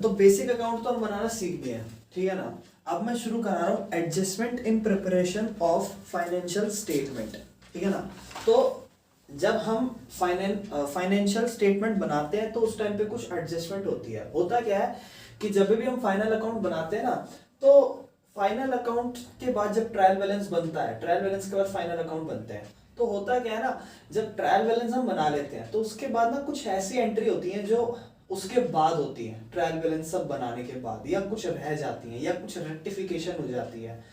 तो basic account तो हम बनाना सीख गए हैं, ठीक है ना। अब मैं शुरू करा रहा हूँ adjustment in preparation of financial statement, ठीक है ना। तो जब हम फाइनेंशियल स्टेटमेंट बनाते हैं तो उस टाइम पे कुछ एडजस्टमेंट होती है। होता क्या है कि जब भी हम फाइनल अकाउंट बनाते हैं ना, तो फाइनल अकाउंट के बाद जब ट्रायल बैलेंस बनता है, ट्रायल बैलेंस के बाद फाइनल अकाउंट बनते हैं, तो होता क्या है ना, जब ट्रायल बैलेंस हम बना लेते हैं तो उसके बाद ना कुछ ऐसी एंट्री होती है जो उसके बाद होती है, ट्रायल बैलेंस सब बनाने के बाद, या कुछ रह जाती है या कुछ रेक्टिफिकेशन हो जाती है,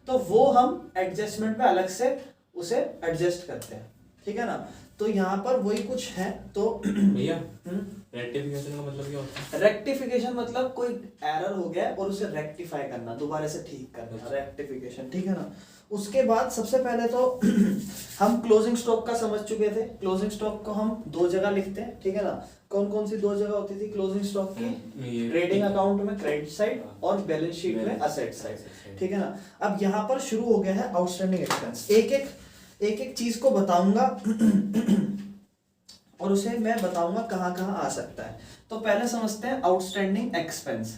तो वो हम एडजस्टमेंट में अलग से उसे एडजस्ट करते हैं, ठीक है ना। तो यहाँ पर वही कुछ है। तो भैया रेक्टिफिकेशन का मतलब क्या होता है? रेक्टिफिकेशन मतलब कोई एरर हो गया और उसे रेक्टिफाई करना, दोबारा से ठीक करना, रेक्टिफिकेशन, ठीक है ना। उसके बाद सबसे पहले तो हम क्लोजिंग स्टॉक का समझ चुके थे। क्लोजिंग स्टॉक को हम दो जगह लिखते हैं, ठीक है ना। कौन कौन सी दो जगह होती थी क्लोजिंग स्टॉक की? ट्रेडिंग अकाउंट में क्रेडिट साइड और बैलेंस शीट में असेट साइड, ठीक है ना। अब यहाँ पर शुरू हो गया है आउटस्टैंडिंग एक्सपेंस। एक एक चीज को बताऊंगा और उसे मैं बताऊंगा कहाँ कहाँ आ सकता है। तो पहले समझते हैं आउटस्टैंडिंग एक्सपेंस।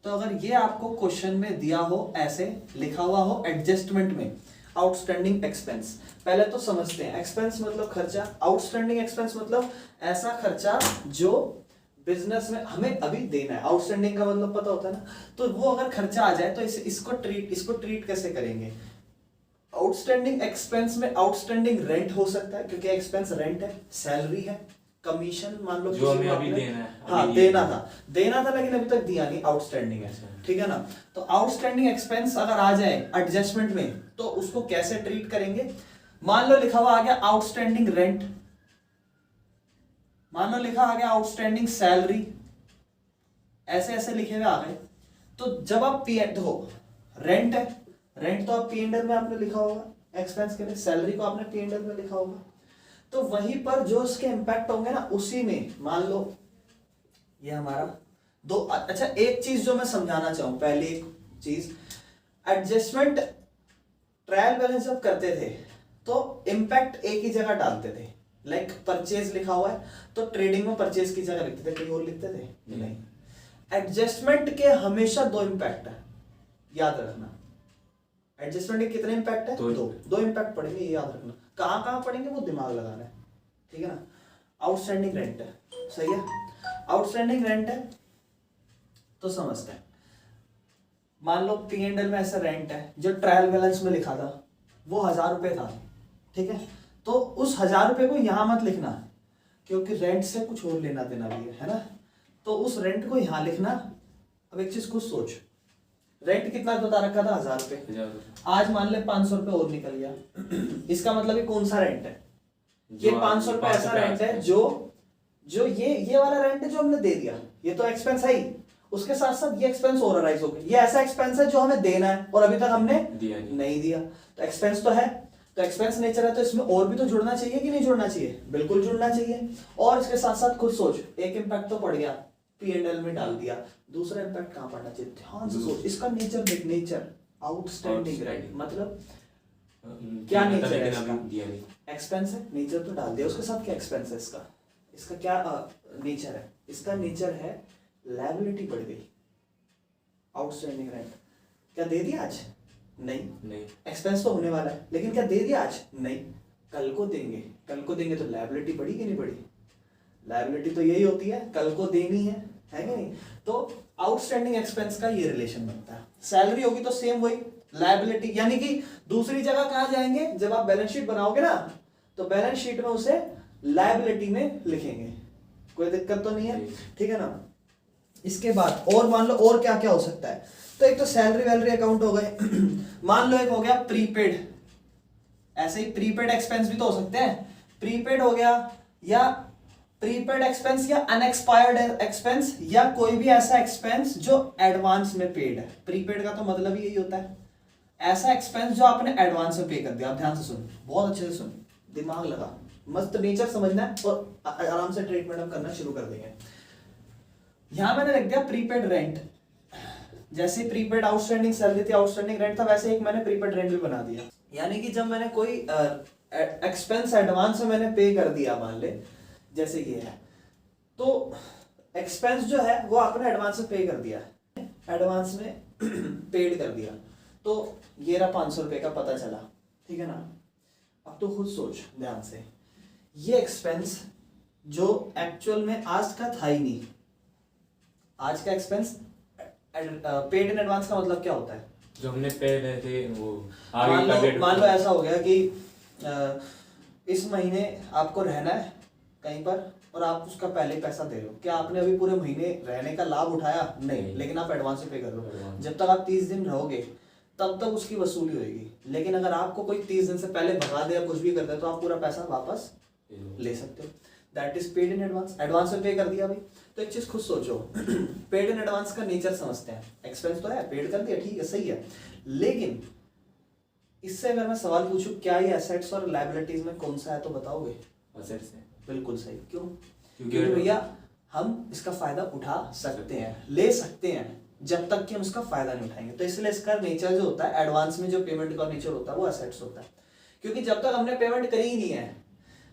तो अगर ये आपको क्वेश्चन में दिया हो, ऐसे लिखा हुआ हो एडजस्टमेंट में आउटस्टैंडिंग एक्सपेंस, पहले तो समझते हैं। एक्सपेंस मतलब खर्चा, आउटस्टैंडिंग एक्सपेंस मतलब ऐसा खर्चा जो बिजनेस में हमें अभी देना है। आउटस्टैंडिंग का मतलब पता होता है ना, तो वो अगर खर्चा आ जाए तो इसको ट्रीट कैसे करेंगे। आउटस्टैंडिंग एक्सपेंस में आउटस्टैंडिंग रेंट हो सकता है, क्योंकि एक्सपेंस रेंट है, सैलरी है, कमीशन मान लो जो हमें अभी देना है, हाँ देना था लेकिन अभी तक दिया नहीं, आउटस्टैंडिंग है, ठीक है ना। तो आउटस्टैंडिंग एक्सपेंस अगर आ जाए एडजस्टमेंट में तो उसको कैसे ट्रीट करेंगे। मान लो लिखा हुआ आ गया आउटस्टैंडिंग रेंट, मान लो लिखा आ गया आउटस्टैंडिंग सैलरी, ऐसे ऐसे लिखे हुए आ गए। तो जब आप देखो रेंट है, रेंट तो आप पी एंड एल में आपने लिखा होगा एक्सपेंस के लिए, सैलरी को आपने पी एंड एल में लिखा होगा, तो वहीं पर जो उसके इंपैक्ट होंगे ना, उसी में मान लो ये हमारा दो। अच्छा एक चीज जो मैं समझाना चाहूं, पहली एक चीज, एडजस्टमेंट ट्रायल बैलेंस जब करते थे तो इंपैक्ट एक ही जगह डालते थे। लाइक परचेज लिखा हुआ है तो ट्रेडिंग में परचेज की जगह लिखते थे, कहीं और लिखते थे नहीं। एडजस्टमेंट के हमेशा दो इंपैक्ट है, याद रखना। एडजस्टमेंट के कितने इंपैक्ट है? दो इंपैक्ट पड़ेंगे, ये याद रखना। कहां कहां पड़ेंगे वो दिमाग लगाना है, ठीक है ना। आउटस्टैंडिंग रेंट है, सही है, आउटस्टैंडिंग रेंट है तो समझते हैं। मान लो पी एंड एल में ऐसा रेंट है, जो ट्रायल बैलेंस में लिखा था वो 1000 रुपए था, ठीक है। तो उस 1000 रुपए को यहां मत लिखना, क्योंकि रेंट से कुछ और लेना देना भी है ना। तो उस रेंट को यहां लिखना। अब एक चीज खुद सोच, रेंट कितना बता रखा था? 1000 रुपए। आज मान ले 500 रुपए और निकल गया, इसका मतलब ये कौन सा रेंट है? ये 500 रुपए ऐसा रेंट है जो ये वाला रेंट है जो हमने दे दिया, ये तो एक्सपेंस है ही, उसके साथ साथ ये एक्सपेंस और अराइज हो गया। ये ऐसा एक्सपेंस है जो हमें देना है और अभी तक हमने नहीं दिया, तो एक्सपेंस तो है, तो एक्सपेंस नेचर है, तो इसमें और भी तो जुड़ना चाहिए कि नहीं जुड़ना चाहिए? बिल्कुल जुड़ना चाहिए। और इसके साथ साथ खुद सोच, एक इंपैक्ट तो पड़ गया, पी एंड एल में डाल दिया, दूसरा इंपैक्ट कहां पड़ना चाहिए? ध्यान से सोच, इसका नेचर देख, नेचर आउटस्टैंडिंग रेंट मतलब क्या नेचर है इसका? एक्सपेंस है, नेचर तो डाल दिया, उसके साथ क्या एक्सपेंस है इसका? इसका क्या नेचर है? इसका नेचर है लायबिलिटी बढ़ गई। आउटस्टैंडिंग रेंट क्या दे दिया आज? नहीं। एक्सपेंस तो होने वाला है, लेकिन क्या दे दिया आज? नहीं। कल को देंगे, कल को देंगे तो लायबिलिटी बढ़ी कि नहीं बढ़ी? लायबिलिटी तो यही होती है, कल को देनी है कि नहीं? तो आउटस्टैंडिंग एक्सपेंस का ये रिलेशन बनता है। सैलरी होगी तो सेम वही लायबिलिटी, यानी कि दूसरी जगह कहां जाएंगे? जब आप बैलेंस शीट बनाओगे ना, तो बैलेंस शीट में उसे लायबिलिटी में लिखेंगे, कोई दिक्कत तो नहीं है, ठीक है ना। इसके बाद और मान लो और क्या क्या हो सकता है। तो एक तो सैलरी वैलरी अकाउंट हो गए मान लो एक हो गया प्रीपेड, ऐसे ही प्रीपेड एक्सपेंस भी तो हो सकते हैं। प्रीपेड हो गया, या प्रीपेड एक्सपेंस या अनएक्सपायर्ड एक्सपेंस, या कोई भी ऐसा एक्सपेंस जो एडवांस में पेड है। प्रीपेड का तो मतलब ही यही होता है, ऐसा एक्सपेंस जो आपने एडवांस में पे कर दिया। आप ध्यान से सुन, बहुत अच्छे से सुन, दिमाग लगा, मस्त नेचर समझना है और आराम से ट्रीटमेंट हम करना शुरू कर देंगे। यहां मैंने लिख दिया प्रीपेड रेंट, जैसे प्रीपेड आउटस्टैंडिंग सैलरी थी, आउटस्टैंडिंग रेंट था, वैसे एक मैंने प्रीपेड रेंट भी बना दिया। यानी कि जब मैंने कोई एक्सपेंस एडवांस में मैंने पे कर दिया, मान ले जैसे ये है, तो एक्सपेंस जो है वो आपने एडवांस में पे कर दिया है, एडवांस में पेड कर दिया, तो ये रहा 500 रुपये का पता चला, ठीक है ना। अब तो खुद सोच ध्यान से, ये एक्सपेंस जो एक्चुअल में आज का था ही नहीं, आज का एक्सपेंस पेड इन एडवांस का मतलब क्या होता है, जो हमने पहले थे वो मान लो ऐसा हो गया कि इस महीने आपको रहना है कहीं पर और आप उसका पहले पैसा दे रहे हो, क्या आपने अभी पूरे महीने रहने का लाभ उठाया? नहीं, लेकिन आप एडवांस में पे कर लो। जब तक आप 30 दिन रहोगे तब तक उसकी वसूली होगी, लेकिन अगर आपको कोई 30 दिन से पहले भगा दे या कुछ भी कर दे तो आप पूरा पैसा वापस ले सकते हो। That is paid in advance, advance में पे कर दिया भाई। तो एक चीज खुद सोचो, पेड इन एडवांस का नेचर समझते हैं, एक्सपेंस तो है, पेड कर दिया, ठीक है, सही है, लेकिन इससे अगर मैं सवाल पूछूं क्या ये एसेट्स और लायबिलिटीज में कौन सा है, तो बताओगे? एसेट्स है। बिल्कुल सही। क्यों? क्योंकि भैया हम इसका फायदा उठा सकते हैं, ले सकते हैं, जब तक कि हम इसका फायदा नहीं उठाएंगे। तो इसलिए इसका नेचर जो होता है, एडवांस में जो पेमेंट का नेचर होता है वो एसेट्स होता है, क्योंकि जब तक हमने पेमेंट करी ही नहीं है,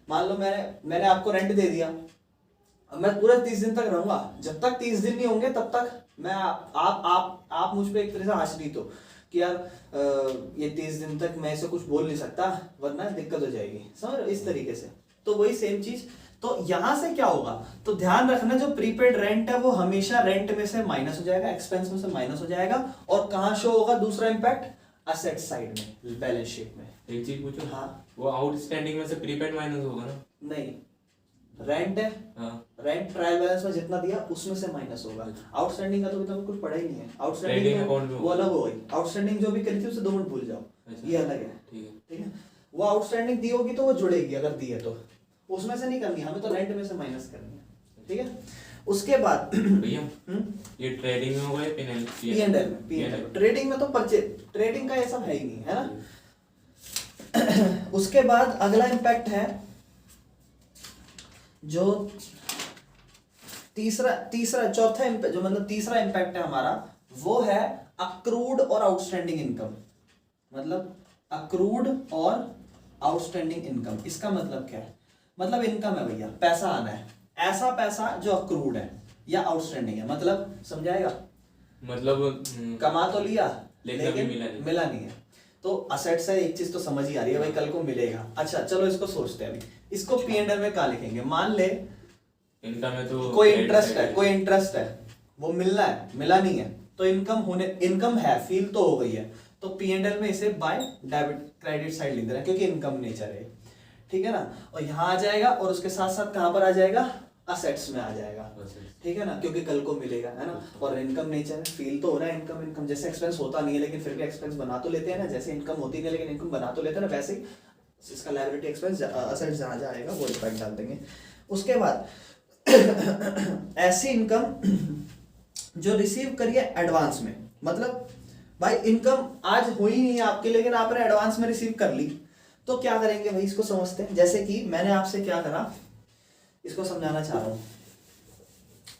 मान लो मैंने आपको रेंट दे दिया, अब मैं पूरे 30 दिन तक रहूंगा, जब तक 30 दिन नहीं होंगे तब तक मैं आप मुझ पर एक तरह से आश्रित हो कि यार ये 30 दिन तक मैं इसे कुछ बोल नहीं सकता वरना दिक्कत हो जाएगी, समझ रहे हो, इस तरीके से। तो वही सेम चीज, तो यहां से क्या होगा, तो ध्यान रखना जो प्रीपेड रेंट है वो हमेशा रेंट में से माइनस हो जाएगा, एक्सपेंस में से माइनस हो जाएगा, और कहां शो होगा दूसरा इंपैक्ट? असेट साइड में, बैलेंस शीट में। एक चीज पूछो, हाँ, वो आउटस्टैंडिंग में से प्रीपेड माइनस होगा ना? नहीं, रेंट है, रेंट ट्रायल बैलेंस में जितना दिया उसमें से माइनस होगा। आउटस्टैंडिंग का तो अभी तक कुछ पढ़ा ही नहीं है, आउटस्टैंडिंग वो अलग हो गई, आउटस्टैंडिंग जो भी करी थी उसे 2 मिनट भूल जाओ, ये अलग है, ठीक है। वो आउटस्टैंडिंग दी होगी तो वो जुड़ेगी, अगर दी है तो उसमें से नहीं करनी, हमें तो रेंट में से माइनस करनी है, ठीक है। उसके बाद भैया ये ट्रेडिंग में होगा या P&L में, ट्रेडिंग में तो परचेज, ट्रेडिंग का ये सब है ही नहीं, है ना। उसके बाद अगला इंपैक्ट है जो तीसरा चौथा जो मतलब तीसरा इंपैक्ट है हमारा, वो है अक्रूड और आउटस्टैंडिंग इनकम। मतलब अक्रूड और आउटस्टैंडिंग इनकम, इसका मतलब क्या है? मतलब इनकम है भैया, पैसा आना है, ऐसा पैसा जो अक्रूड है या आउटस्टैंडिंग है, मतलब समझाएगा, मतलब कमा तो लिया लेकिन मिला नहीं है, तो असेट्स है, एक चीज तो समझ ही आ रही है भाई, कल को मिलेगा। अच्छा चलो इसको सोचते हैं, अभी इसको P&L में कहाँ लिखेंगे? मान ले इनकम है, तो कोई इंटरेस्ट है, वो मिलना है, मिला नहीं है, तो इनकम है, फील तो हो गई है, तो P&L में इसे बाय डेबिट क्रेडिट साइड लिख देना है, क्योंकि इनकम नेचर है, ठीक है ना। और यहाँ आ जाएगा, और उसके साथ साथ कहाँ पर आ जाएगा? असेट्स में आ जाएगा, ठीक है ना, क्योंकि कल को मिलेगा, है ना। और इनकम नेचर है, फील तो हो रहा है, इनकम जैसे एक्सपेंस होता नहीं है लेकिन फिर भी एक्सपेंस बना तो लेते हैं ना, जैसे इनकम होती नहीं है लेकिन इनकम बना तो लेते हैं ना, वैसे ही इसका लायबिलिटी एक्सपेंस असेट्स जहाँ जाएगा वो इम्पैक्ट डाल देंगे। उसके बाद ऐसी इनकम जो रिसीव करिए एडवांस में, मतलब भाई इनकम आज हुई नहीं है आपकी लेकिन आपने एडवांस में रिसीव कर ली, तो क्या करेंगे भाई, इसको समझते हैं। जैसे कि मैंने आपसे क्या करा, इसको समझाना चाह रहा हूं।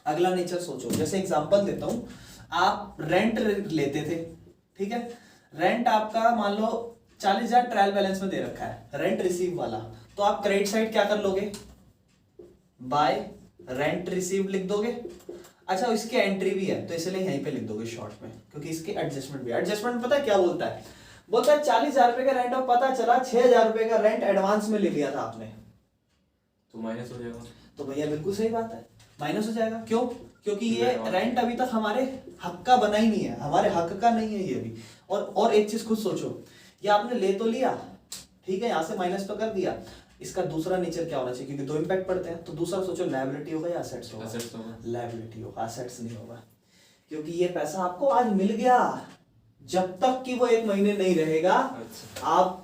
अगला नेचर सोचो, जैसे एग्जांपल देता हूं, आप रेंट लेते थे, ठीक है, रेंट आपका मान लो 40,000 ट्रायल बैलेंस में दे रखा है, रेंट रिसीव वाला, तो आप क्रेडिट साइड क्या कर लोगे? बाय रेंट रिसीव लिख दोगे। अच्छा इसकी एंट्री भी है तो इसलिए यहीं पे लिख दोगे शॉर्ट में, क्योंकि इसके एडजस्टमेंट भी है। एडजस्टमेंट पता है क्या बोलता है? बोलता है 40,000 रुपए का रेंट, और पता चला 6,000 रुपए का रेंट एडवांस में ले लिया था आपने, तो माइनस हो जाएगा। तो भैया बिल्कुल सही बात है, माइनस हो जाएगा। क्यों? क्योंकि ये रेंट अभी तक हमारे हक का बना ही नहीं है, हमारे हक का नहीं है ये अभी। और एक चीज खुद सोचो, ये आपने ले तो लिया, ठीक है, यहाँ से माइनस तो कर दिया, इसका दूसरा नेचर क्या होना चाहिए, क्योंकि 2 इंपैक्ट पड़ते हैं, तो दूसरा सोचो लायबिलिटी होगा या असेट्स होगा? लायबिलिटी होगा, असेट्स नहीं होगा, क्योंकि ये पैसा आपको आज मिल गया, जब तक कि वो 1 महीने नहीं रहेगा आप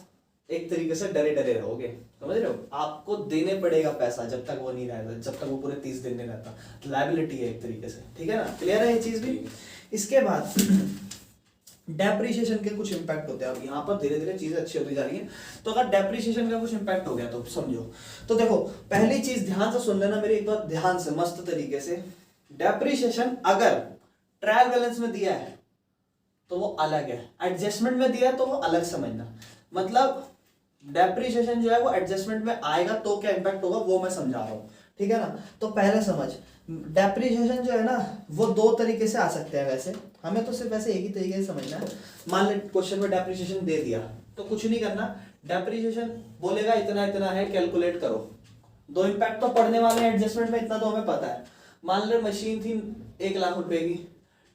एक तरीके से डरे डरे रहोगे, समझ रहे हो? आपको देने पड़ेगा पैसा जब तक वो नहीं रहता, जब तक वो पूरे 30 दिन नहीं रहता, लायबिलिटी है एक तरीके से, ठीक है ना। क्लियर है ये चीज भी? इसके बाद डेप्रिसिएशन के कुछ इंपैक्ट होते हैं। अब यहाँ पर धीरे धीरे चीजें अच्छी होती जा रही हैं, तो अगर डेप्रिसिएशन का कुछ इंपैक्ट हो गया तो समझो। तो देखो पहली चीज ध्यान से सुन लेना मेरी एक बार, ध्यान से मस्त तरीके से। डेप्रिसिएशन अगर ट्रायल बैलेंस में दिया है तो वो अलग है, एडजस्टमेंट में दिया है तो वो अलग समझना। मतलब डेप्रिसिएशन जो है वो एडजस्टमेंट में आएगा तो क्या इंपैक्ट होगा वो मैं समझा रहा हूँ, ठीक है ना। तो पहले समझ, डेप्रिसिएशन जो है ना वो दो तरीके से आ सकते हैं। वैसे हमें तो सिर्फ वैसे एक ही तरीके से समझना है। मान ले क्वेश्चन में डेप्रिसिएशन दे दिया तो कुछ नहीं करना, डेप्रिसिएशन बोलेगा इतना इतना है, कैलकुलेट करो। दो इम्पैक्ट तो पढ़ने वाले हैं एडजस्टमेंट में, इतना तो हमें पता है। मान ले मशीन थी 1 लाख रुपए की,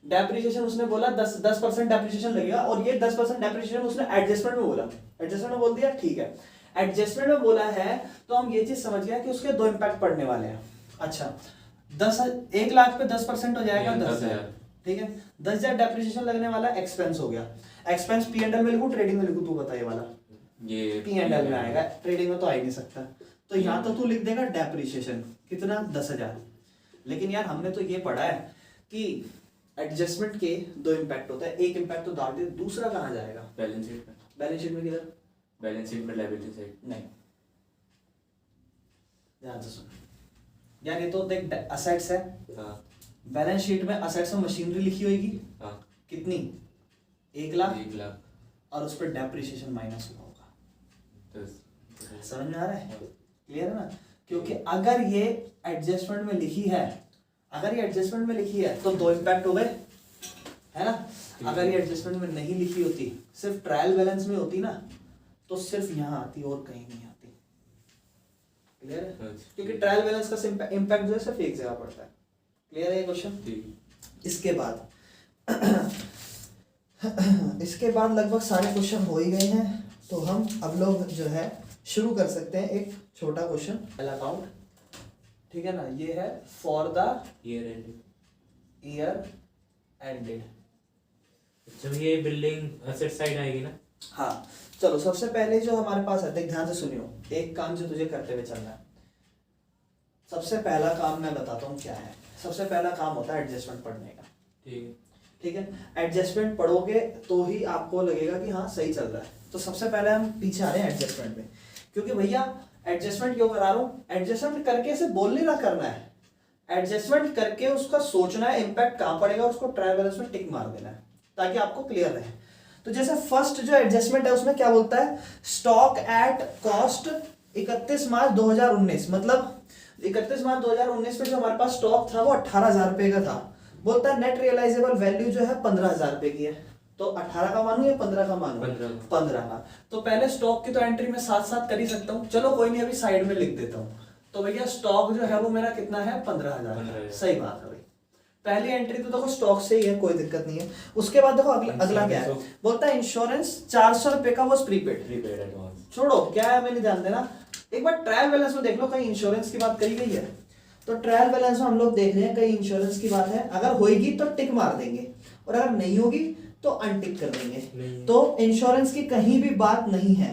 डेप्रिसिएशन उसने बोला 10% डेप्रिसिएशन लगेगा, और ये 10% डेप्रिसिएशन उसने एडजस्टमेंट में बोला, एडजस्टमेंट में बोल दिया, ठीक है। एडजस्टमेंट में बोला है तो हम ये चीज समझ गया कि उसके दो इम्पैक्ट पड़ने वाले हैं। अच्छा 1 लाख पे 10% हो जाएगा 10,000, ठीक है। 10,000 डेप्रिसिएशन लगने वाला एक्सपेंस हो गया। एक्सपेंस P&L में लिखूं ट्रेडिंग में लिखूं, तू बता। ये वाला ये P&L में आएगा, ट्रेडिंग में तो आ ही नहीं सकता। तो यहाँ तो तू लिख देगा डेप्रिसिएशन कितना 10,000। लेकिन यार हमने तो ये पढ़ा है कि एडजस्टमेंट के दो इम्पैक्ट होता है, एक इम्पैक्ट तो डाल दे, दूसरा कहाँ जाएगा? बैलेंस शीट में। बैलेंस शीट में किधर? बैलेंस शीट में लायबिलिटी साइड नहीं, ध्यान से सुन यार। ये तो देख असेट्स है, हाँ बैलेंस शीट में असेट्स में मशीनरी लिखी होगी, हाँ कितनी? 1 लाख, 1 लाख और उस पर डेप्रिसिएशन माइनस हुआ होगा। 10 समझ में आ रहा है? क्लियर है ना? क्योंकि अगर ये एडजस्टमेंट में लिखी है, अगर ये एडजस्टमेंट में लिखी है तो दो इम्पैक्ट हो गए, है ना। अगर ये एडजस्टमेंट में नहीं लिखी होती, सिर्फ ट्रायल बैलेंस में होती ना, तो सिर्फ यहाँ आती और कहीं नहीं आती। क्लियर है? क्योंकि ट्रायल बैलेंस का इम्पैक्ट जो है सिर्फ एक जगह पड़ता है। क्लियर है ये क्वेश्चन? इसके बाद इसके बाद लगभग सारे क्वेश्चन हो ही गए हैं, तो हम अब लोग जो है शुरू कर सकते हैं एक छोटा क्वेश्चन। पहला अकाउंट, ठीक है ना, ये है फॉर द ईयर एंडेड। जब ये बिल्डिंग असेट साइड आएगी ना। हाँ चलो, सबसे पहले जो हमारे पास है, देख ध्यान से सुनियो, एक काम जो तुझे करते हुए चलना है। सबसे पहला काम मैं बताता हूँ क्या है। सबसे पहला काम होता है एडजस्टमेंट पढ़ने का, ठीक है। एडजस्टमेंट पढ़ोगे तो ही आपको लगेगा कि हाँ सही चल रहा है। तो सबसे पहले हम पीछे आ रहे हैं एडजस्टमेंट में, क्योंकि भैया एडजस्टमेंट क्यों करा रहा हूँ? एडजस्टमेंट करके इसे बोलने ना करना है, एडजस्टमेंट करके उसका सोचना है इम्पैक्ट कहाँ पड़ेगा, उसको ट्रायल बैलेंस में टिक मार देना है ताकि आपको क्लियर रहे। तो जैसे फर्स्ट जो एडजस्टमेंट है उसमें क्या बोलता है? स्टॉक एट कॉस्ट 31 मार्च 2019, मतलब 31 मार्च 2019 पे जो हमारे पास स्टॉक था वो 18,000 रुपए का था। बोलता है नेट रियलाइजेबल वैल्यू जो है 15,000 रुपए की है। तो 18 का मानू या 15 का मानू? 15 का। तो पहले स्टॉक की तो एंट्री में साथ साथ कर ही सकता हूँ, चलो कोई नहीं, अभी साइड में लिख देता हूँ। तो भैया स्टॉक जो है वो मेरा कितना है? 15,000। सही बात है भाई, पहली एंट्री तो देखो स्टॉक से ही है, कोई दिक्कत नहीं है। उसके बाद देखो अगला क्या है? बोलता है इंश्योरेंस 400 रुपए का वो प्रीपेड एडवांस। छोड़ो क्या है, मैंने ध्यान देना। एक बार ट्रायल बैलेंस में देख लो कहीं इंश्योरेंस की बात करी गई है। तो ट्रायल बैलेंस में हम लोग देख रहे हैं कहीं इंश्योरेंस की बात है, अगर होगी तो टिक मार देंगे, और अगर नहीं होगी तो अनटिक कर देंगे। तो इंश्योरेंस की कहीं भी बात नहीं है,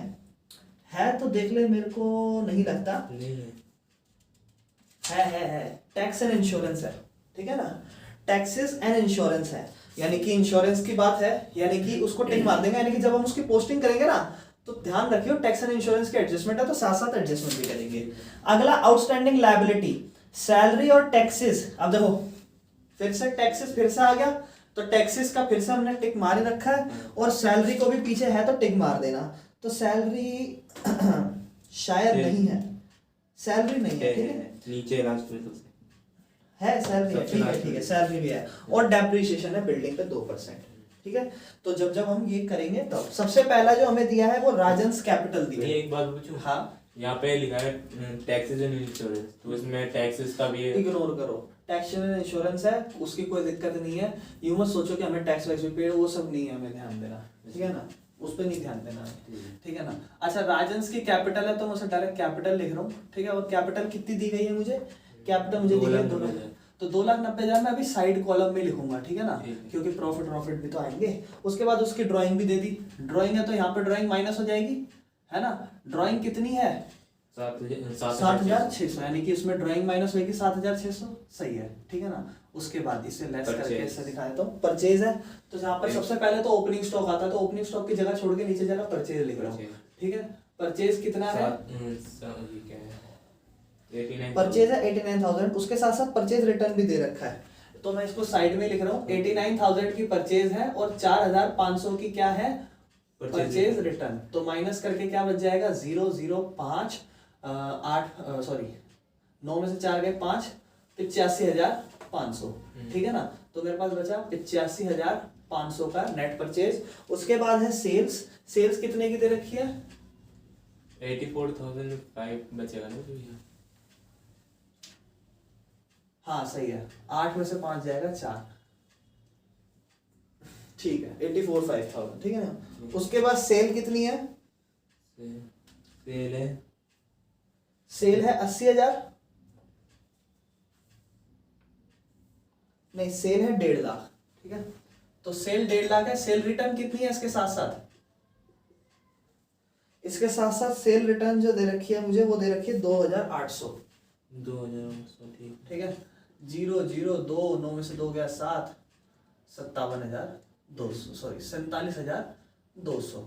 है तो देख ले, मेरे को नहीं लगता है। टैक्स एंड इंश्योरेंस है, ठीक है ना, टैक्सेस एंड इंश्योरेंस है, यानी कि इंश्योरेंस की बात है, यानी कि उसको टिक मार देंगे। यानी कि जब हम उसकी पोस्टिंग करेंगे ना, तो ध्यान रखियो टैक्स एंड इंश्योरेंस के एडजस्टमेंट है तो साथ साथ एडजस्टमेंट भी करेंगे। अगला आउटस्टैंडिंग लायबिलिटी, सैलरी और टैक्सेस। अब देखो फिर से टैक्सेस फिर से आ गया, तो टैक्सेस का फिर से हमने टिक मार ही रखा है, और सैलरी को भी पीछे है तो टिक मार देना। तो सैलरी शायद नहीं है, सैलरी नहीं है, ठीक है, नीचे लास्ट में तो है सैलरी है, ठीक है सैलरी भी है, और डेप्रिसिएशन है बिल्डिंग पे 2%, ठीक है। तो जब हम ये करेंगे तब सबसे पहला जो हमें दिया है वो राजन्स कैपिटल दिया है। एक बात पूछूं? हाँ, यहाँ पे लिखा है टैक्सेस एंड इंश्योरेंस, तो इसमें टैक्सेस का भी इग्नोर करो। टैक्स एंड इंश्योरेंस है, उसकी कोई दिक्कत नहीं है। यूं मत सोचो कि हमें टैक्स वैक्स भी पे, वो सब नहीं है, हमें ध्यान देना, ठीक है ना, उस पर नहीं ध्यान देना, ठीक है ना। अच्छा राजन्स की कैपिटल है तो मैं उसे डायरेक्ट कैपिटल लिख रहा हूँ, ठीक है। और कैपिटल कितनी दी गई है मुझे? कैपिटल मुझे दी गई है 2 लाख, तो 2,90,000 मैं अभी साइड कॉलम में लिखूंगा, ठीक है ना, क्योंकि प्रॉफिट भी तो आएंगे। उसके बाद उसकी ड्राइंग भी दे दी, ड्राइंग है तो यहाँ पे ड्राइंग माइनस हो जाएगी, है ना। ड्राइंग कितनी है? 7,600, यानी कि इसमें ड्राइंग माइनस होगी 7,600, सही है, ठीक है ना। उसके बाद इसे लेस करके इससे दिखा देता हूँ। परचेज है तो यहाँ पर सबसे पहले तो ओपनिंग स्टॉक आता है, तो ओपनिंग स्टॉक की जगह छोड़ के नीचे जगह परचेज लिख रहा हूँ, ठीक है। परचेज कितना है? परचेज है 89,000, उसके साथ साथ परचेज रिटर्न भी दे रखा है, तो मैं इसको साइड में लिख रहा हूँ। 89,000 की परचेज है और 4,500 की क्या है? Purchase return. तो माइनस करके क्या बच जाएगा? 005 8 सॉरी 9 में से 4 गए 5, 85,500, ठीक है ना। तो मेरे पास बचा 85,500 का नेट परचेज। उसके बाद है सेल्स। सेल्स कितने की दे रखी है? 84,005 बचेगा ना जो यहाँ। हाँ सही है, 8 में से 5 जाएगा 4, ठीक है 84,500, ठीक है ना। उसके बाद सेल कितनी है? सेल है सेल है 80,000, नहीं सेल है 1.5 लाख, ठीक है। तो सेल 1.5 लाख है। सेल रिटर्न कितनी है इसके साथ साथ? इसके साथ साथ सेल रिटर्न जो दे रखी है मुझे, वो दे रखी है 2,800, 2,800, ठीक। ठीक है। 0 0 2, 9 में से 2 गया 7, 57,200, सॉरी 47,200,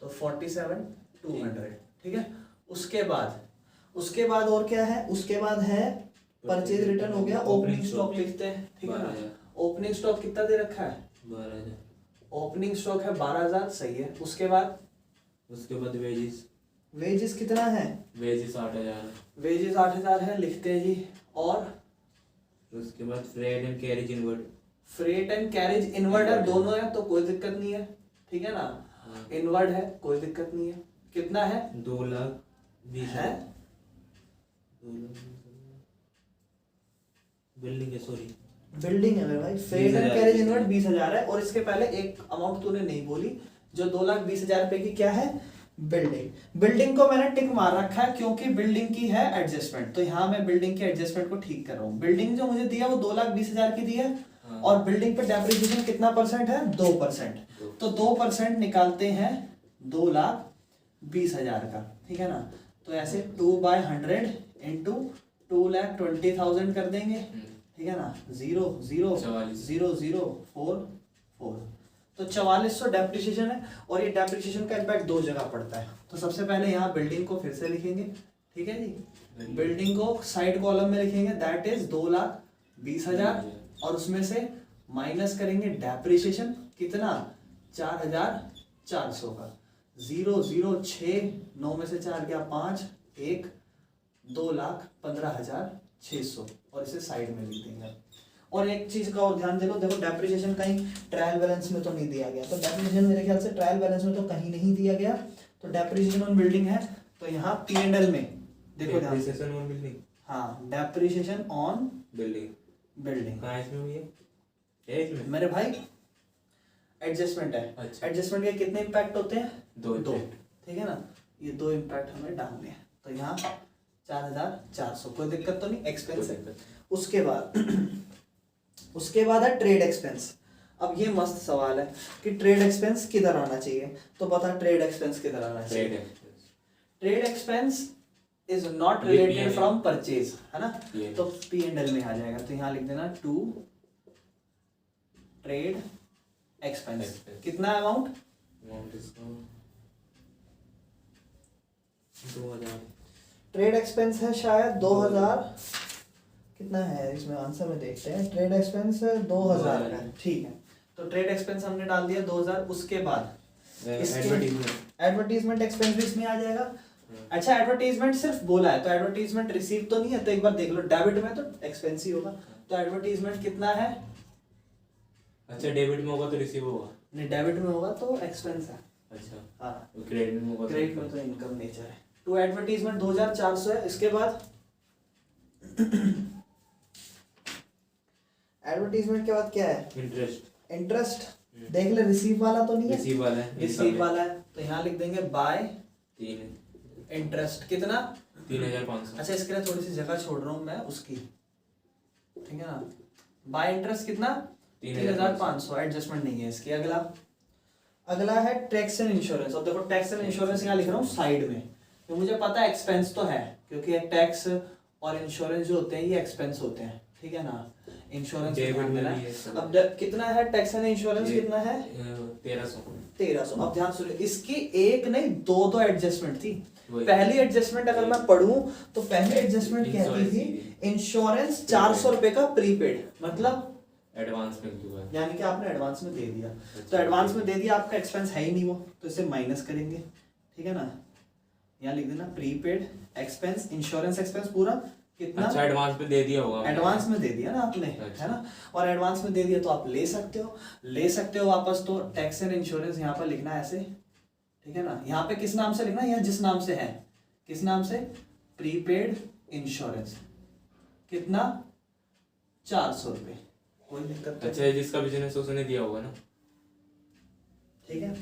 तो 47,200, ठीक है। उसके बाद और क्या है? उसके बाद है परचेज रिटर्न हो गया। ओपनिंग स्टॉक लिखते हैं, ठीक है ना। ओपनिंग स्टॉक कितना दे रखा है? 12,000। ओपनिंग स्टॉक है 12,000, सही है। उसके बाद वेजेस कितना है? वेजेस 8,000। वेजेस 8,000 है, लिखते हैं जी। और उसके बाद freight and carriage inward. Freight and carriage inward है, दोनों है तो कोई दिक्कत नहीं है, ठीक है ना। इनवर्ड है कोई दिक्कत नहीं है। कितना है? 2,20,000 है। बिल्डिंग है, सॉरी बिल्डिंग है मेरे भाई। फ्रेट एंड कैरेज इनवर्ड 20,000 है। और इसके पहले एक अमाउंट तूने नहीं बोली, जो 2,20,000 रुपए की क्या है? बिल्डिंग। बिल्डिंग को मैंने टिक मार रखा है क्योंकि बिल्डिंग की है एडजस्टमेंट, तो यहाँ मैं बिल्डिंग के एडजस्टमेंट को ठीक कर रहा हूँ। बिल्डिंग जो मुझे दिया वो 2,20,000 की दी है, और बिल्डिंग पे डेप्रिसिएशन कितना परसेंट है? 2%। तो 2% निकालते हैं 2,20,000 का, ठीक है ना। तो ऐसे 2/100 इंटू 2,20,000 कर देंगे, ठीक है ना। 0 0 0 0 4 4, तो 4400 डेप्रिसिएशन है। और ये डेप्रिसिएशन का इम्पैक्ट दो जगह पड़ता है। तो सबसे पहले यहाँ बिल्डिंग को फिर से लिखेंगे, ठीक है जी। बिल्डिंग को साइड कॉलम में लिखेंगे, दैट इज 2,20,000, और उसमें से माइनस करेंगे डेप्रिसिएशन कितना? 4,400 का। 0 0 6, 9 में से 4 गया 5, 1, 2,15,600, और इसे साइड में लिख देंगे। और एक चीज का और ध्यान दे लो, देखो डेप्रिसिएशन कहीं ट्रायल बैलेंस में तो नहीं दिया गया, तो डेप्रिसिएशन मेरे ख्याल से ट्रायल बैलेंस में तो कहीं नहीं दिया गया। तो डेप्रिसिएशन ऑन बिल्डिंग है, तो यहाँ P&L में देखो डेप्रिसिएशन ऑन बिल्डिंग। हाँ, डेप्रिसिएशन ऑन बिल्डिंग कहाँ है इसमें भैया? है इसमें मेरे भाई एडजस्टमेंट है। अच्छा। एडजस्टमेंट के कितने इम्पैक्ट होते हैं? दो, impact। ठीक है ना। ये 2 इम्पैक्ट हमें डालने हैं, तो यहाँ 4,400, कोई दिक्कत तो नहीं, एक्सपेंस है। उसके बाद है ट्रेड एक्सपेंस। अब ये मस्त सवाल है कि ट्रेड एक्सपेंस किधर आना चाहिए, तो बता ट्रेड एक्सपेंस किधर आना चाहिए? Trade expense is not related from purchase, है ना, तो P&L में आ जाएगा। तो यहाँ लिख देना टू ट्रेड एक्सपेंस। कितना अमाउंट? 2,000। ट्रेड एक्सपेंस है शायद 2,000, कितना है इसमें आंसर में देखते हैं। ट्रेड एक्सपेंस 2,000 है, ठीक है। तो ट्रेड एक्सपेंस हमने डाल दिया 2,000। उसके बाद एडवर्टीजमेंट एक्सपेंस भी इसमें आ जाएगा। अच्छा, एडवर्टीजमेंट सिर्फ बोला है, तो एडवर्टीजमेंट रिसीव तो नहीं है, तो एक बार देख लो, डेबिट में तो एक्सपेंस ही होगा। तो एडवर्टीजमेंट कितना है? अच्छा, डेबिट में होगा तो रिसीव होगा? नहीं, डेबिट में होगा तो एक्सपेंस है। अच्छा, हाँ, क्रेडिट में होगा, क्रेडिट में तो इनकम नेचर है। तो एडवर्टीजमेंट 2,400 है। इसके बाद एडवर्टीजमेंट के बाद क्या है? इंटरेस्ट देख ले, रिसीव वाला तो नहीं है, रिसीव वाला है, रिसीव वाला है। तो यहाँ लिख देंगे बाय 3 इंटरेस्ट, कितना? 3,500। अच्छा, इसके लिए थोड़ी सी जगह छोड़ रहा हूँ मैं उसकी, ठीक है ना। बाय इंटरेस्ट कितना? 3,500, एडजस्टमेंट नहीं है इसकी। अगला है टैक्स एंड इंश्योरेंस। और देखो टैक्स एंड इंश्योरेंस यहाँ लिख रहा हूँ साइड में, तो मुझे पता है एक्सपेंस तो है, क्योंकि टैक्स और इंश्योरेंस जो होते हैं ये एक्सपेंस होते हैं, ठीक है ना। इंश्योरेंस अब कितना है टैक्स एंड इंश्योरेंस? कितना है? 1300। अब ध्यान सुनिए, इसकी एक नहीं दो एडजस्टमेंट थी। पहली एडजस्टमेंट अगर मैं पढ़ूं तो पहली एडजस्टमेंट कहती थी इंश्योरेंस 400 रुपए का प्रीपेड, मतलब एडवांस में हुआ है, यानी कि आपने एडवांस में दे दिया। तो एडवांस में दे दिया, आपका एक्सपेंस है ही नहीं वो, तो इसे माइनस करेंगे, ठीक है ना। यहाँ लिख देना प्रीपेड एक्सपेंस, इंश्योरेंस एक्सपेंस पूरा कितना? अच्छा एडवांस पे दे दिया होगा आपने। एडवांस में दे दिया ना आपने, अच्छा। है ना, और एडवांस में दे दिया तो आप ले सकते हो वापस। तो टैक्स एंड इंश्योरेंस यहाँ पर लिखना है ऐसे, ठीक है ना। यहाँ पे किस नाम से लिखना है, या जिस नाम से है, किस नाम से, प्रीपेड इंश्योरेंस। कितना? 400 रुपये, कोई दिक्कत नहीं। अच्छा जिसका बिजनेस उसने दिया होगा ना। ठीक है।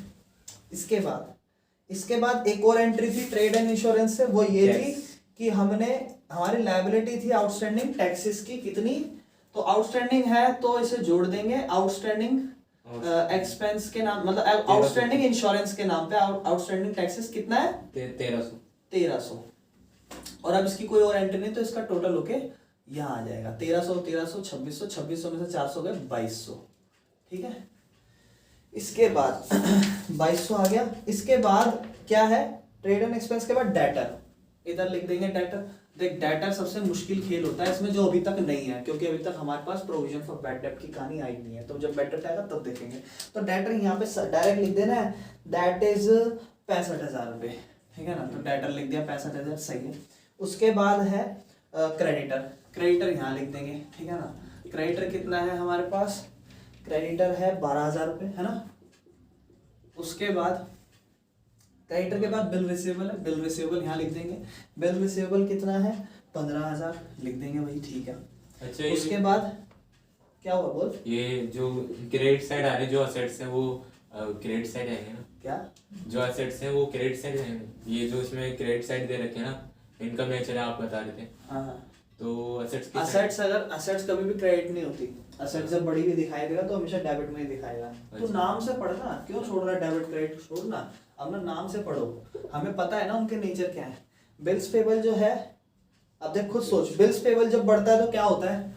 इसके बाद एक और एंट्री थी ट्रेड एंड इंश्योरेंस से, वो ये थी कि हमारी लायबिलिटी थी आउटस्टैंडिंग टैक्सेस की, कितनी? तो आउटस्टैंडिंग है तो इसे जोड़ देंगे आउटस्टैंडिंग एक्सपेंस के नाम, मतलब आउटस्टैंडिंग इंश्योरेंस के नाम पे आउटस्टैंडिंग टैक्सेस कितना है? 1300। और अब इसकी कोई और एंट्री नहीं, तो इसका टोटल होके यहाँ आ जाएगा 1300, 2600 में से 400 गए 2200, ठीक है। इसके बाद 2200 आ गया। इसके बाद क्या है, ट्रेड एंड एक्सपेंस के बाद डेटर, इधर लिख देंगे डेटर। देख डेटर सबसे मुश्किल खेल होता है इसमें, जो अभी तक नहीं है, क्योंकि अभी तक हमारे पास प्रोविजन फॉर बैड डेट की कहानी आई नहीं है। तो जब बैड डेट आएगा तब देखेंगे। तो डेटर यहाँ पे डायरेक्ट लिख देना है, दैट इज 65,000 रुपये, ठीक है ना। तो डेटर लिख दिया 65,000, सही है। उसके बाद है क्रेडिटर यहाँ लिख देंगे, ठीक है ना। क्रेडिटर कितना है हमारे पास, क्रेडिटर है 12,000 रुपये, है ना। उसके बाद क्रेडिटर के बाद बिल रिसीवेबल है, बिल रिसीवेबल यहाँ लिख देंगे। बिल रिसीवेबल कितना है, 15,000 लिख देंगे भाई, ठीक है। अच्छा उसके बाद क्या हुआ बोल? ये जो क्रेडिट साइड आ रही, जो असेट्स है वो क्रेडिट साइड आएंगे ना। क्या? जो असेट्स हैं वो क्रेडिट साइड आएंगे। ये जो इसमें क्रेडिट साइड दे रखे हैं ना, इनका नेचर आप बता रहे थे। हाँ, तो असेट्स असेट्स कभी भी क्रेडिट नहीं होती। असेट्स जब बड़ी भी दिखाई देगा तो हमेशा डेबिट में ही दिखाएगा। तो नाम से पढ़ना, क्यों छोड़ रहा है डेबिट क्रेडिट, छोड़ना, अपना नाम से पढ़ो। हमें पता है ना उनके नेचर क्या है। बिल्स पेबल जो है, अब देख खुद सोच, बिल्स पेबल जब बढ़ता है तो क्या होता है,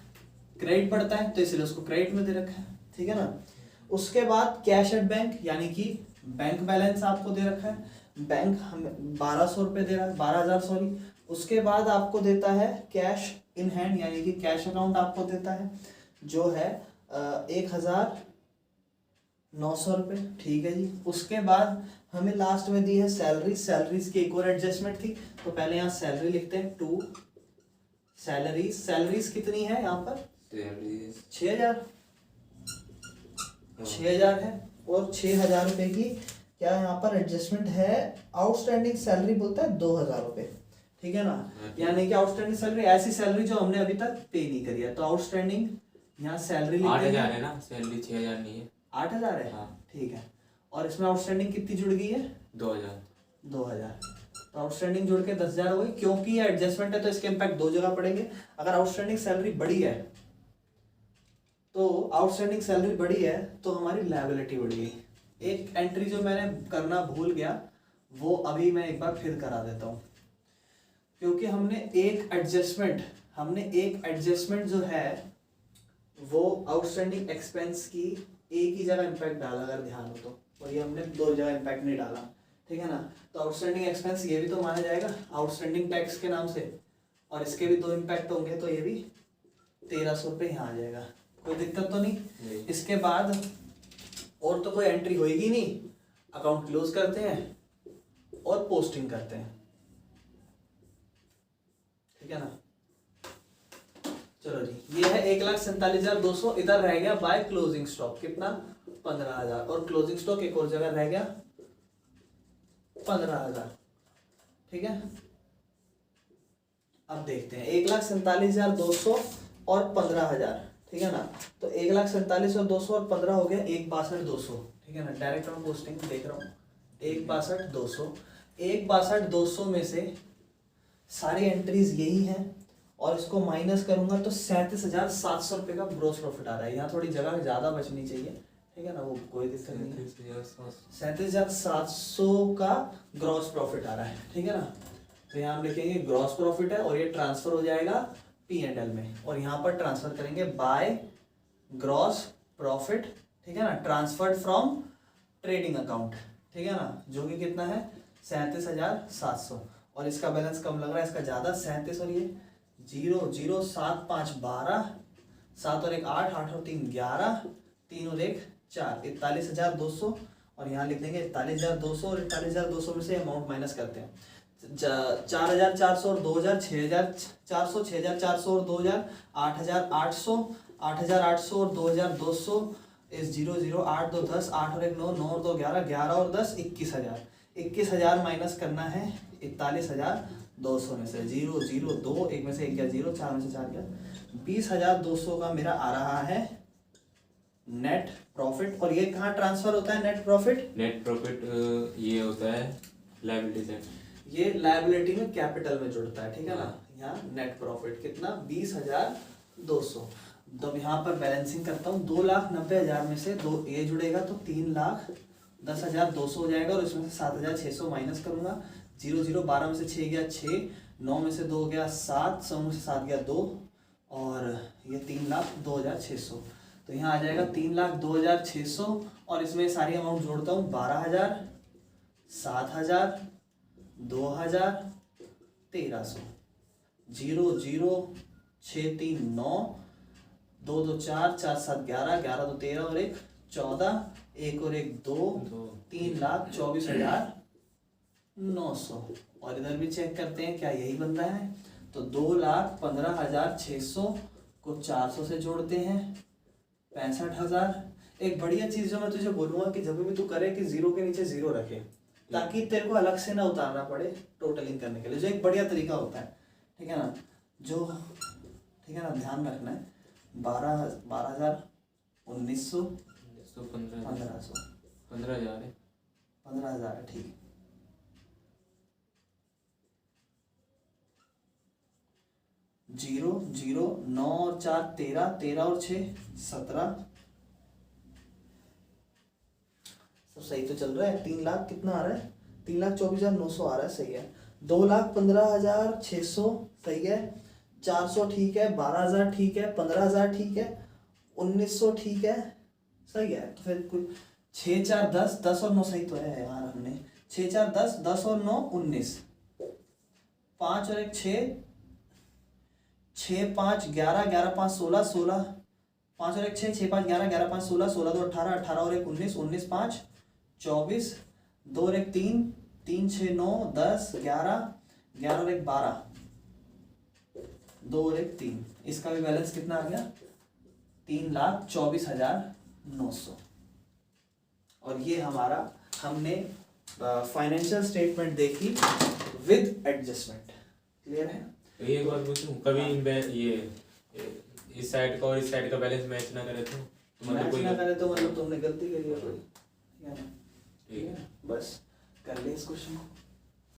क्रेडिट बढ़ता है, तो इसलिए उसको क्रेडिट में दे रखा है, ठीक है ना। उसके बाद कैश एट बैंक, यानी कि बैंक बैलेंस आपको दे रखा है। बैंक हमें 1200 रुपये दे रहा है, 12,000 सॉरी। उसके बाद आपको देता है कैश इन हैंड, यानी कि कैश अकाउंट आपको देता है, जो है 1,900 रुपये, ठीक है जी। उसके बाद हमें लास्ट में दी है सैलरीज की एक और एडजस्टमेंट थी, तो पहले यहाँ सैलरी लिखते हैं, 2 सैलरीज कितनी है यहाँ पर, 6,000 है। और 6,000 रुपये की क्या यहाँ पर एडजस्टमेंट है, आउटस्टैंडिंग सैलरी बोलता है 2,000 रुपये, ठीक है ना। यानी कि आउटस्टैंडिंग सैलरी ऐसी सैलरी जो हमने अभी तक पे नहीं करी है, तो आउटस्टैंडिंग यहाँ सैलरी 8,000 है ना, सैलरी 6,000 नहीं है, 8,000 है, हाँ। ठीक है। और इसमें आउटस्टैंडिंग कितनी जुड़ गई है, 2,000। तो आउटस्टैंडिंग जुड़ के 10,000 हो गई। क्योंकि ये एडजस्टमेंट है तो इसके इम्पैक्ट दो जगह पड़ेंगे। अगर आउटस्टैंडिंग सैलरी बड़ी है तो हमारी लायबिलिटी बढ़ी है। एक एंट्री जो मैंने करना भूल गया, वो अभी मैं एक बार फिर करा देता हूँ, क्योंकि हमने एक एडजस्टमेंट जो है वो आउटस्टैंडिंग एक्सपेंस की एक ही जगह इम्पैक्ट डाला, अगर ध्यान हो तो, और ये हमने दो जगह इम्पैक्ट नहीं डाला, ठीक है ना। तो आउटस्टैंडिंग एक्सपेंस ये भी तो माना जाएगा आउटस्टैंडिंग टैक्स के नाम से, और इसके भी 2 इम्पैक्ट होंगे, तो ये भी 1,300 रुपये यहाँ आ जाएगा, कोई दिक्कत तो नहीं। इसके बाद और तो कोई एंट्री होएगी नहीं, अकाउंट क्लोज करते हैं और पोस्टिंग करते हैं, ठीक है ना। चलो जी, ये है 1,47,200, इधर रह गया बाय क्लोजिंग स्टॉक कितना, 15,000, और क्लोजिंग स्टॉक एक और जगह रह गया 15,000, ठीक है। अब देखते हैं 1,47,200 और 15,000, ठीक है ना। तो 1,47,200 और 15 हो गया 1,62,200, ठीक है ना। डायरेक्ट ऑन पोस्टिंग देख रहा हूँ, 1,62,200 में से सारी एंट्रीज यही हैं, और इसको माइनस करूंगा तो 37,700 रुपये का ग्रॉस प्रॉफिट आ रहा है। यहाँ थोड़ी जगह ज़्यादा बचनी चाहिए, ठीक है ना, वो कोई दिक्कत नहीं है। 37,700 का ग्रॉस प्रॉफिट आ रहा है, ठीक है ना। तो यहाँ हम लिखेंगे ग्रॉस प्रॉफिट है, और ये ट्रांसफर हो जाएगा P&L में, और यहाँ पर ट्रांसफर करेंगे बाय ग्रॉस प्रॉफिट, ठीक है ना, ट्रांसफर्ड फ्रॉम ट्रेडिंग अकाउंट, ठीक है ना, जो कि कितना है 37,700, और इसका बैलेंस कम लग रहा है, इसका ज़्यादा 37, और ये 0 0 7 5 12, 7 और 1 8, 8 और 3 11, 3 और 1 4, 41,200, और यहाँ लिख देंगे 41,200, और 41,200 में से अमाउंट माइनस करते हैं 4,400 और 2,000 6,400 6,400 और 2,000 8,800 8,800 और 2,200 इस 0 0 8 2 10 8 और 1 9 9 और 2 11 11 और 10 21,000 21,000 माइनस करना है 41,200 में से 0 0 2 एक में से 1 गया 0 4 में से 4 गया 20,200 का मेरा आ रहा है नेट प्रॉफिट। और ये कहाँ ट्रांसफर होता है नेट प्रॉफिट? नेट प्रॉफिट ये होता है लायबिलिटी साइड, ये लायबिलिटी में कैपिटल में जुड़ता है, ठीक है ना। यहाँ नेट प्रॉफिट कितना 20,200। तो यहाँ पर बैलेंसिंग करता हूँ 2,90,000 में से दो ये जुड़ेगा तो 3,10,200 हो जाएगा और इसमें से 7,600 माइनस करूंगा 0 0 12 में से 6 गया 6 9 में से 2 गया 7 100 में से 7 गया 2 और ये 3,02,600। तो यहाँ आ जाएगा 3,02,600 और इसमें सारी अमाउंट जोड़ता हूँ 12,000 7,000 2,000 1,300 0 0 6 3 9 2 2 4 4 7 11 11 2 13 और 1 14 1 और 1 2 3,24,900 और इधर भी चेक करते हैं क्या यही बन रहा है। तो 2,15,600 को 400 से जोड़ते हैं 65,000। एक बढ़िया चीज जो मैं तुझे बोलूंगा कि जब भी तू करे कि जीरो के नीचे जीरो रखे ताकि तेरे को अलग से ना उतारना पड़े टोटलिंग करने के लिए, जो एक बढ़िया तरीका होता है, ठीक है ना। जो ठीक है ना, ध्यान रखना है 12,000 1,900 1,500 15,000 है 15,000 है, ठीक। 0 0 9 और 4 13 13 और 6 17 सब सही तो चल रहा है। 3 लाख कितना आ रहा है 3,24,900 आ रहा है, सही है। 2,15,600 सही है, 400 ठीक है, 12,000 ठीक है, 15,000 ठीक है, 1,900 ठीक है, सही है। तो फिर कुछ 6 4 10 10 और 9 सही तो है यार, हमने 6 4 10 10 और 9 19 5 और 1 6 6 5 11 11 5 16 16 5 और 1 6 6 5 11 11 5 16 16 2 18 18 और 1 19 19 5 24 2 और 1 3 3 6 9 10 11 11 और 1 12 2 और 1 3। इसका भी बैलेंस कितना आ गया 3,24,900। और ये हमारा हमने फाइनेंशियल स्टेटमेंट देखी विद एडजस्टमेंट। क्लियर है? एक बात पूछूं, कभी ये इस साइड का और इस साइड का बैलेंस मैच ना करे तो मैच ना करे तो मतलब तुमने गलती करी है कोई, ठीक है ना? ठीक है बस कर ले इस क्वेश्चन को।